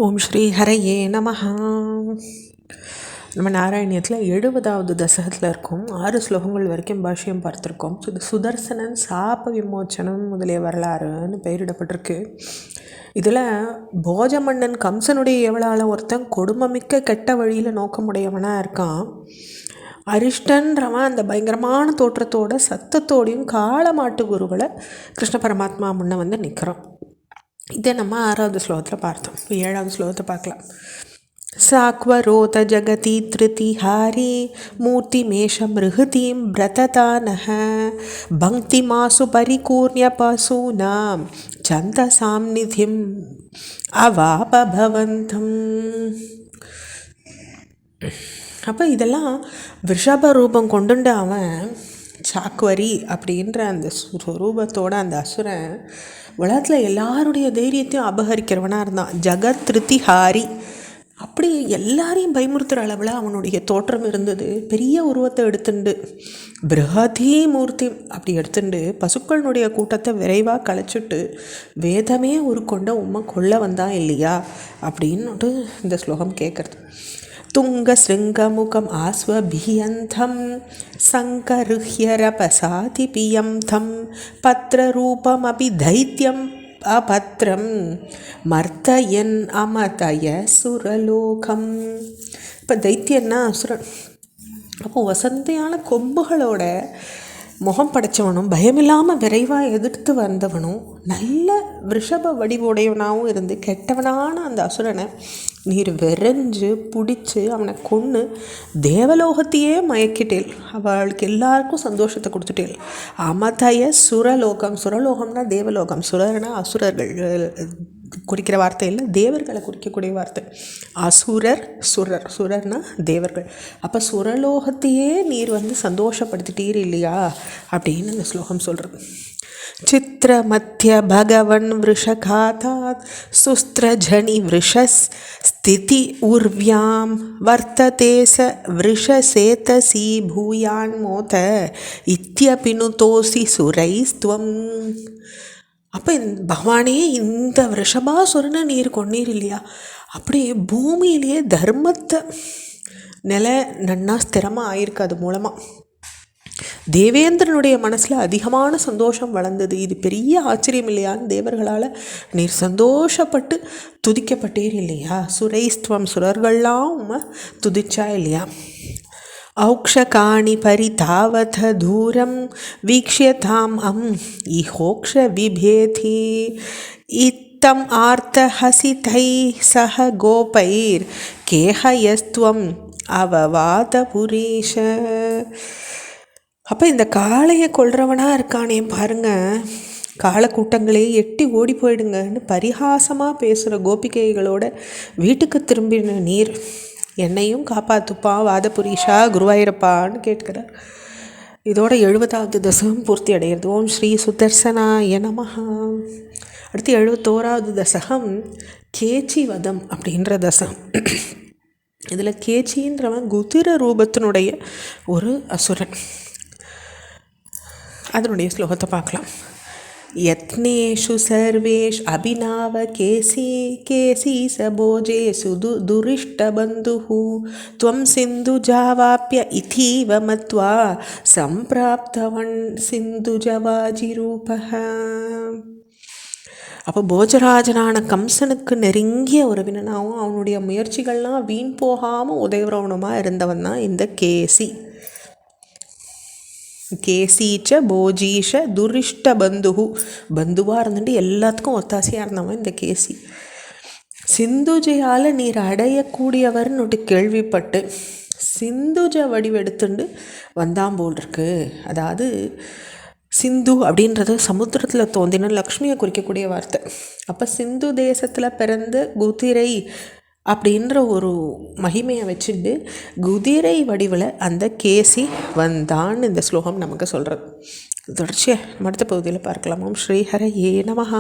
ஓம் ஸ்ரீ ஹரையே நமஹ. நம்ம நாராயணியத்தில் 70வது தசகத்தில் இருக்கும். 6 ஸ்லோகங்கள் வரைக்கும் பாஷ்யம் பார்த்துருக்கோம். சுதர்சனன் சாப விமோச்சனம் முதலிய வரலாறுன்னு பெயரிடப்பட்டிருக்கு. இதில் போஜமன்னன் கம்சனுடைய எவளால் ஒருத்தன் கொடுமைமிக்க கெட்ட வழியில் நோக்கமுடையவனாக இருக்கான். அரிஷ்டன்றவன் அந்த பயங்கரமான தோற்றத்தோட சத்தத்தோடையும் காளமாட்டு குருகளை கிருஷ்ண பரமாத்மா முன்ன வந்து நிற்கிறான். இதை நம்ம 6வது ஸ்லோகத்தில் பார்த்தோம். 7வது ஸ்லோகத்தை பார்க்கலாம். சாக்வரோத ஜகதி திருதிஹாரி மூர்த்திமேஷ மிருஹதீம் பிரததானஹ பங்க்திமாசு பரிகூர்ணிய பசூனாம் சந்தசாம் நிதிம் அவாபபவந்தம். அப்போ இதெல்லாம் விஷப ரூபம் கொண்டுண்டு அவன் சாக்வரி அப்படின்ற அந்த ரூபத்தோட அந்த அசுரன் உலகத்தில் எல்லாருடைய தைரியத்தையும் அபகரிக்கிறவனாக இருந்தான். ஜகத் திருத்திஹாரி, அப்படி எல்லாரையும் பயமுறுத்துகிற அளவில் அவனுடைய தோற்றம் இருந்தது. பெரிய உருவத்தை எடுத்துண்டு பிருஹதி மூர்த்தி அப்படி எடுத்துண்டு பசுக்களுடைய கூட்டத்தை விரைவாக களைச்சிட்டு வேதமே ஒரு கொண்ட உம்மை கொல்ல வந்தான் இல்லையா அப்படின்னுட்டு இந்த ஸ்லோகம் கேட்குறது. துங்கசிருங்கமுகம் ஆஸ்வபியந்தம் சங்கருஹ்யரபசாதிபியம் தம் பத்ரரூபமபி தைத்யம் அபத்ரம் மர்த்தயன் அமதய சுரலோகம். இப்போ தைத்தியன்னா அசுரன். அப்போது வசந்தையான கொம்புகளோட முகம் படைத்தவனும் பயமில்லாமல் விரைவாக எதிர்த்து வந்தவனும் நல்ல ரிஷப வடிவுடையவனாகவும் இருந்து கெட்டவனான அந்த அசுரனை நீர் விரைஞ்சு பிடிச்சி அவனை கொன்று தேவலோகத்தையே மயக்கிட்டேள். அவளுக்கு எல்லாருக்கும் சந்தோஷத்தை கொடுத்துட்டேள். அமதய சுரலோகம். சுரலோகம்னா தேவலோகம், சுரர்னா அசுரர்கள் குறிக்கிற வார்த்தை இல்லை, தேவர்களை குறிக்கக்கூடிய வார்த்தை. அசுரர் சுரர், சுரர்னா தேவர்கள். அப்போ சுரலோகத்தையே நீர் வந்து சந்தோஷப்படுத்திட்டீர் இல்லையா அப்படின்னு இந்த ஸ்லோகம் சொல்கிறது. சித்திரமத்திய பகவன் விருஷகாதாத் சுஸ்திரஜனி விருஷஸ் ஸ்திதி உர்வியாம் வர்த்ததேச விருஷசேதசி பூயான் மோத இத்யபினுதோசி சுரைஸ்துவம். அப்போ பகவானே இந்த ரிஷபாசுரனை நீர் கொன்னீர் இல்லையா, அப்படியே பூமியிலேயே தர்மத்தை நன்னா ஸ்திரமாக ஆயிருக்கு. அது மூலமாக தேவேந்திரனுடைய மனசில் அதிகமான சந்தோஷம் வளர்ந்தது. இது பெரிய ஆச்சரியம் இல்லையான்னு தேவர்களால் நீர் சந்தோஷப்பட்டு துதிக்கப்பட்டீர் இல்லையா. சுரைஸ்துவம், சுரர்கள்லாம் துதிச்சா இல்லையா. ஔக்ஷகாணி பரிதாவத தூரம் வீக்ஷ்யதாம் இஹோக்ஷ விபேதி இத்தம் ஆர்த்த ஹசிதை சஹ கோபைர் கேஹயஸ்துவம் அவவாத புரீஷ. அப்போ இந்த காளையை கொல்றவனாக இருக்கானே பாருங்க, காலக்கூட்டங்களே எட்டி ஓடி போயிடுங்கன்னு பரிகாசமாக பேசுகிற கோபிகைகளோட வீட்டுக்கு திரும்பின நீர் என்னையும் காப்பாத்துப்பா வாதபுரீஷா குருவாயிரப்பான்னு கேட்கிறார். இதோட 70வது தசகம் பூர்த்தி அடைகிறது. ஓம் ஸ்ரீ சுதர்சனாய நமஹ. அடுத்து 71வது தசகம் கேச்சி வதம் அப்படின்ற தசகம். இதில் கேச்சின்றவன் குதிர ரூபத்தினுடைய ஒரு அசுரன். அதனுடைய ஸ்லோகத்தை பார்க்கலாம். யத்னேஷு சர்வேஷ் அபிநாவ கேசி கேசி சபோஜேசு துரிஷ்டபந்துஹு த்வம் சிந்துஜாவாப்ய இதீவ மத்வா சம்பிராப்தவன் சிந்துஜவாஜிரூபஹ. அப்போ போஜராஜனான கம்சனுக்கு நெருங்கிய உறவினனாகவும் அவனுடைய முயற்சிகள்லாம் வீண் போகாமல் உதவுறவனுமாக இருந்தவன் தான் இந்த கேசி. கேசீச்ச போஜீஷ துரிஷ்ட பந்துஹு. பந்துவாக இருந்துட்டு எல்லாத்துக்கும் ஒத்தாசையாக இருந்தவன் இந்த கேசி. சிந்துஜையால் நீர் அடையக்கூடியவர்னுட்டு கேள்விப்பட்டு சிந்துஜ வடிவெடுத்துண்டு வந்தான் போல் இருக்கு. அதாவது சிந்து அப்படின்றது சமுத்திரத்தில் தோன்றின லக்ஷ்மியை குறிக்கக்கூடிய வார்த்தை. அப்போ சிந்து தேசத்தில் பிறந்த குதிரை அப்படின்ற ஒரு மகிமையை வச்சுட்டு குதிரை வடிவில் அந்த கேசி வந்தான்னு இந்த ஸ்லோகம் நமக்கு சொல்கிறது. தொடர்ச்சியாக அடுத்த பகுதியில் பார்க்கலாமாம். ஸ்ரீ ஹரையே நமஹ.